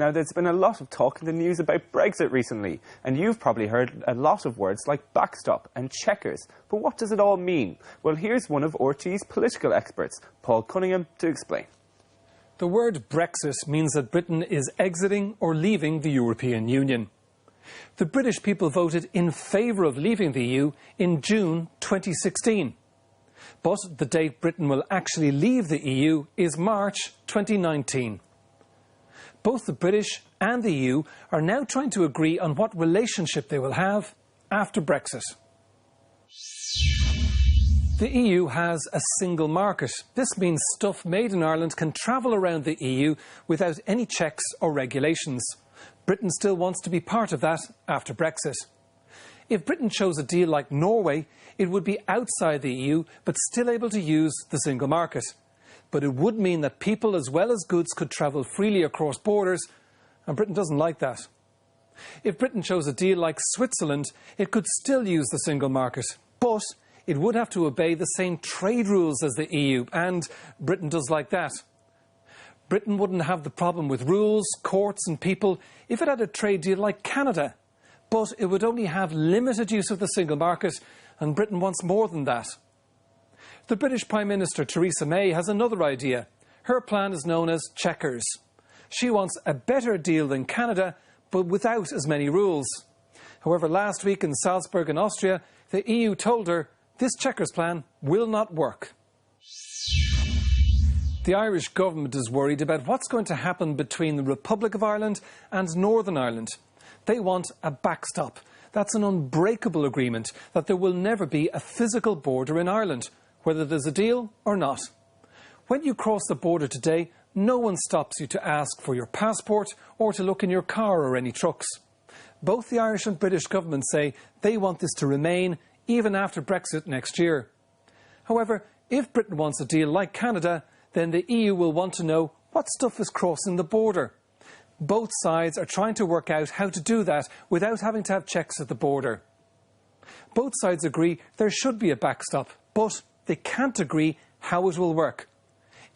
Now, there's been a lot of talk in the news about Brexit recently, and you've probably heard a lot of words like backstop and Chequers. But what does it all mean? Well, here's one of RTÉ's political experts, Paul Cunningham, to explain. The word Brexit means that Britain is exiting or leaving the European Union. The British people voted in favour of leaving the EU in June 2016. But the date Britain will actually leave the EU is March 2019. Both the British and the EU are now trying to agree on what relationship they will have after Brexit. The EU has a single market. This means stuff made in Ireland can travel around the EU without any checks or regulations. Britain still wants to be part of that after Brexit. If Britain chose a deal like Norway, it would be outside the EU but still able to use the single market. But it would mean that people as well as goods could travel freely across borders, and Britain doesn't like that. If Britain chose a deal like Switzerland, it could still use the single market, but it would have to obey the same trade rules as the EU, and Britain does like that. Britain wouldn't have the problem with rules, courts and people if it had a trade deal like Canada, but it would only have limited use of the single market, and Britain wants more than that. The British Prime Minister Theresa May has another idea. Her plan is known as Chequers. She wants a better deal than Canada, but without as many rules. However, last week in Salzburg in Austria, the EU told her this Chequers plan will not work. The Irish government is worried about what's going to happen between the Republic of Ireland and Northern Ireland. They want a backstop. That's an unbreakable agreement that there will never be a physical border in Ireland, whether there's a deal or not. When you cross the border today, no one stops you to ask for your passport or to look in your car or any trucks. Both the Irish and British governments say they want this to remain even after Brexit next year. However, if Britain wants a deal like Canada, then the EU will want to know what stuff is crossing the border. Both sides are trying to work out how to do that without having to have checks at the border. Both sides agree there should be a backstop, but they can't agree how it will work.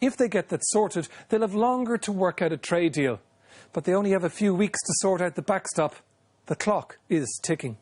If they get that sorted, they'll have longer to work out a trade deal. But they only have a few weeks to sort out the backstop. The clock is ticking.